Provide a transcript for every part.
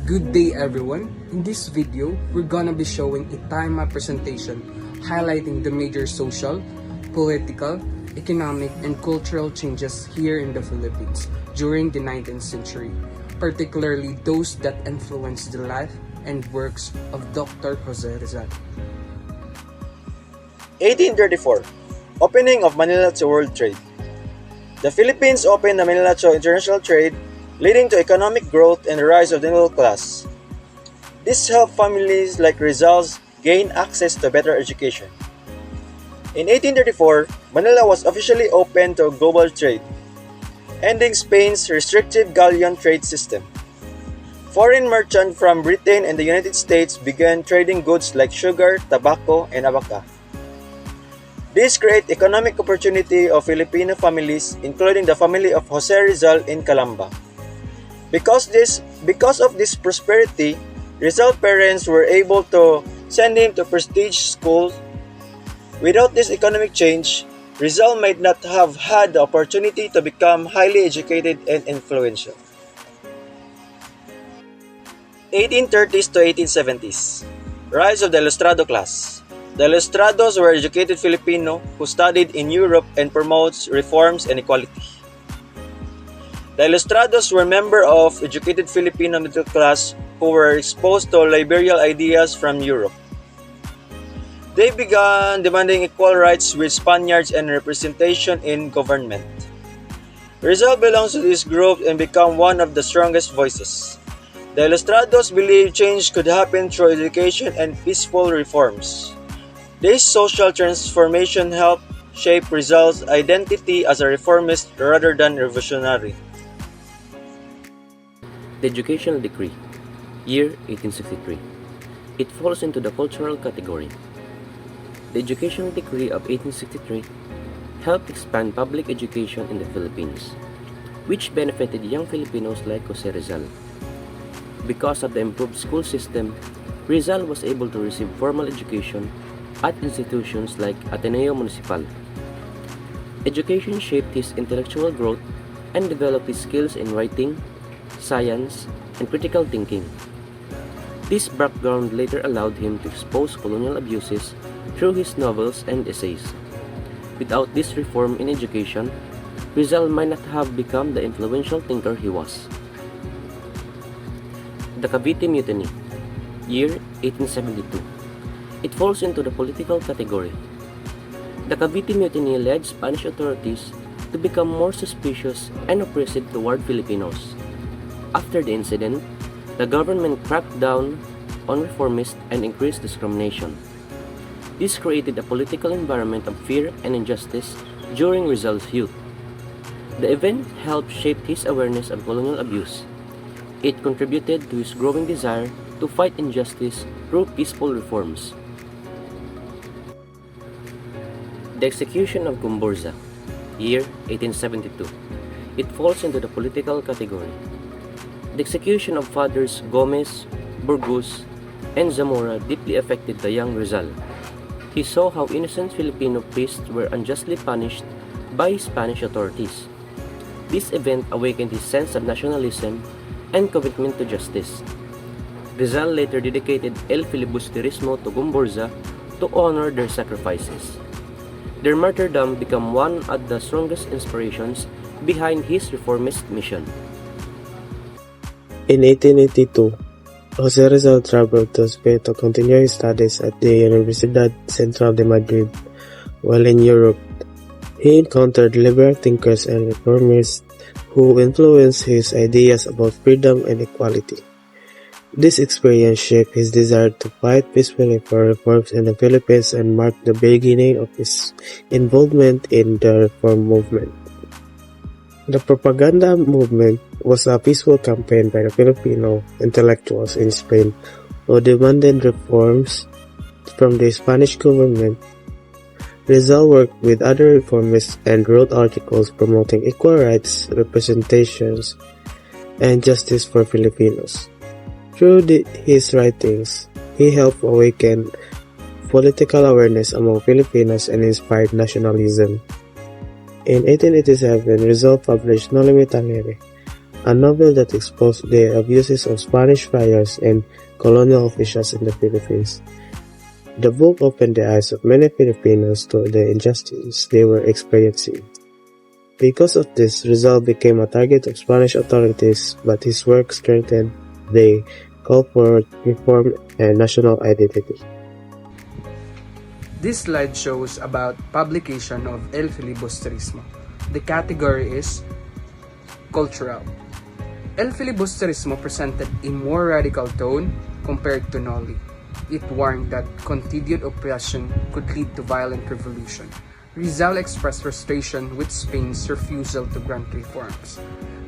Good day everyone. In this video, we're gonna be showing a time map presentation highlighting the major social, political, economic, and cultural changes here in the Philippines during the 19th century, particularly those that influenced the life and works of Dr. Jose Rizal. 1834, opening of Manila to world trade. The Philippines opened the Manila to international trade, leading to economic growth and the rise of the middle class. This helped families like Rizal's gain access to better education. In 1834, Manila was officially open to global trade, ending Spain's restrictive galleon trade system. Foreign merchants from Britain and the United States began trading goods like sugar, tobacco, and abaca. This created economic opportunity of Filipino families, including the family of Jose Rizal in Calamba. Because of this prosperity, Rizal parents were able to send him to prestige schools. Without this economic change, Rizal might not have had the opportunity to become highly educated and influential. 1830s to 1870s. Rise of the Ilustrado class. The Ilustrados were educated Filipino who studied in Europe and promotes reforms and equality. The Ilustrados were members of educated Filipino middle class who were exposed to liberal ideas from Europe. They began demanding equal rights with Spaniards and representation in government. Rizal belongs to this group and became one of the strongest voices. The Ilustrados believed change could happen through education and peaceful reforms. This social transformation helped shape Rizal's identity as a reformist rather than revolutionary. The Educational Decree, year 1863. It falls into the cultural category. The Educational Decree of 1863 helped expand public education in the Philippines, which benefited young Filipinos like Jose Rizal. Because of the improved school system, Rizal was able to receive formal education at institutions like Ateneo Municipal. Education shaped his intellectual growth and developed his skills in writing, science, and critical thinking. This background later allowed him to expose colonial abuses through his novels and essays. Without this reform in education, Rizal might not have become the influential thinker he was. The Cavite Mutiny, year 1872. It falls into the political category. The Cavite Mutiny led Spanish authorities to become more suspicious and oppressive toward Filipinos. After the incident, the government cracked down on reformists and increased discrimination. This created a political environment of fear and injustice during Rizal's youth. The event helped shape his awareness of colonial abuse. It contributed to his growing desire to fight injustice through peaceful reforms. The execution of Gumburza, year 1872. It falls into the political category. The execution of Fathers Gomez, Burgos, and Zamora deeply affected the young Rizal. He saw how innocent Filipino priests were unjustly punished by Spanish authorities. This event awakened his sense of nationalism and commitment to justice. Rizal later dedicated El Filibusterismo to Gumburza to honor their sacrifices. Their martyrdom became one of the strongest inspirations behind his reformist mission. In 1882, Jose Rizal traveled to Spain to continue his studies at the Universidad Central de Madrid. While in Europe, he encountered liberal thinkers and reformists who influenced his ideas about freedom and equality. This experience shaped his desire to fight peacefully for reforms in the Philippines and marked the beginning of his involvement in the reform movement. The propaganda movement was a peaceful campaign by the Filipino intellectuals in Spain who demanded reforms from the Spanish government. Rizal worked with other reformists and wrote articles promoting equal rights, representations, and justice for Filipinos. Through his writings, he helped awaken political awareness among Filipinos and inspired nationalism. In 1887, Rizal published No Limitare, a novel that exposed the abuses of Spanish friars and colonial officials in the Philippines. The book opened the eyes of many Filipinos to the injustice they were experiencing. Because of this, Rizal became a target of Spanish authorities, but his work strengthened the call for reform and national identity. This slide shows about publication of El Filibusterismo. The category is cultural. El Filibusterismo presented a more radical tone compared to Noli. It warned that continued oppression could lead to violent revolution. Rizal expressed frustration with Spain's refusal to grant reforms.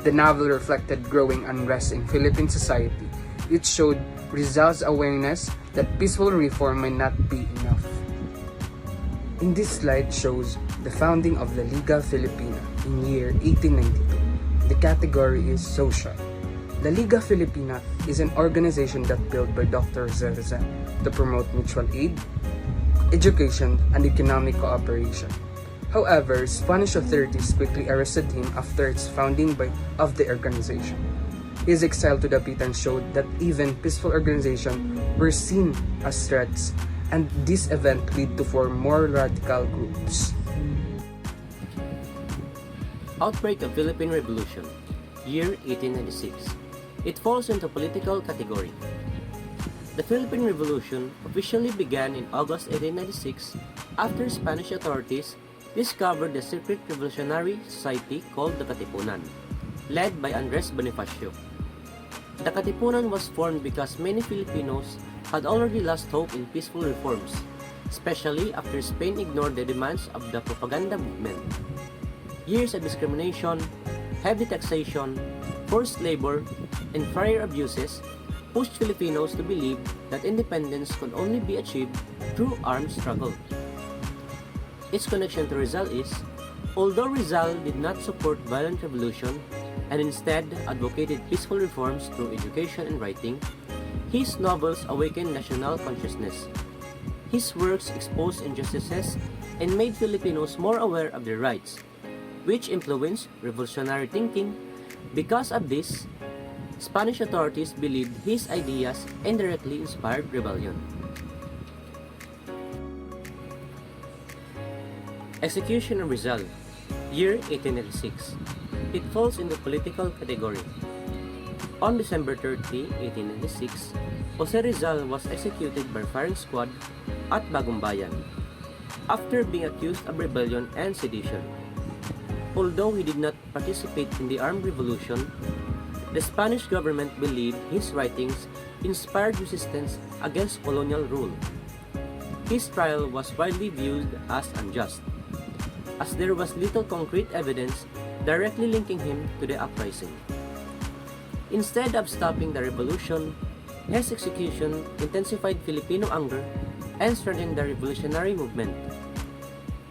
The novel reflected growing unrest in Philippine society. It showed Rizal's awareness that peaceful reform may not be enough. In this slide shows the founding of the Liga Filipina in year 1892. The category is social. The Liga Filipina is an organization that built by Dr. Rizal to promote mutual aid, education, and economic cooperation. However, Spanish authorities quickly arrested him after its founding of the organization. His exile to Dapitan showed that even peaceful organizations were seen as threats, and this event led to form more radical groups. Outbreak of Philippine Revolution, year 1896. It falls into political category. The Philippine Revolution officially began in August 1896 after Spanish authorities discovered the secret revolutionary society called the Katipunan, led by Andres Bonifacio. The Katipunan was formed because many Filipinos had already lost hope in peaceful reforms, especially after Spain ignored the demands of the propaganda movement. Years of discrimination, heavy taxation, forced labor, and friar abuses pushed Filipinos to believe that independence could only be achieved through armed struggle. Its connection to Rizal is, although Rizal did not support violent revolution and instead advocated peaceful reforms through education and writing, his novels awakened national consciousness. His works exposed injustices and made Filipinos more aware of their rights, which influenced revolutionary thinking. Because of this, Spanish authorities believed his ideas indirectly inspired rebellion. Execution of Rizal, year 1886. It falls in the political category. On December 30, 1896, Jose Rizal was executed by firing squad at Bagumbayan after being accused of rebellion and sedition. Although he did not participate in the armed revolution, the Spanish government believed his writings inspired resistance against colonial rule. His trial was widely viewed as unjust, as there was little concrete evidence directly linking him to the uprising. Instead of stopping the revolution, his execution intensified Filipino anger and strengthened the revolutionary movement.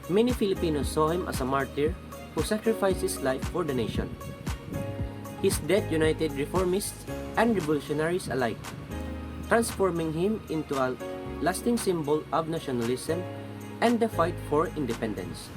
Many Filipinos saw him as a martyr who sacrificed his life for the nation. His death united reformists and revolutionaries alike, transforming him into a lasting symbol of nationalism and the fight for independence.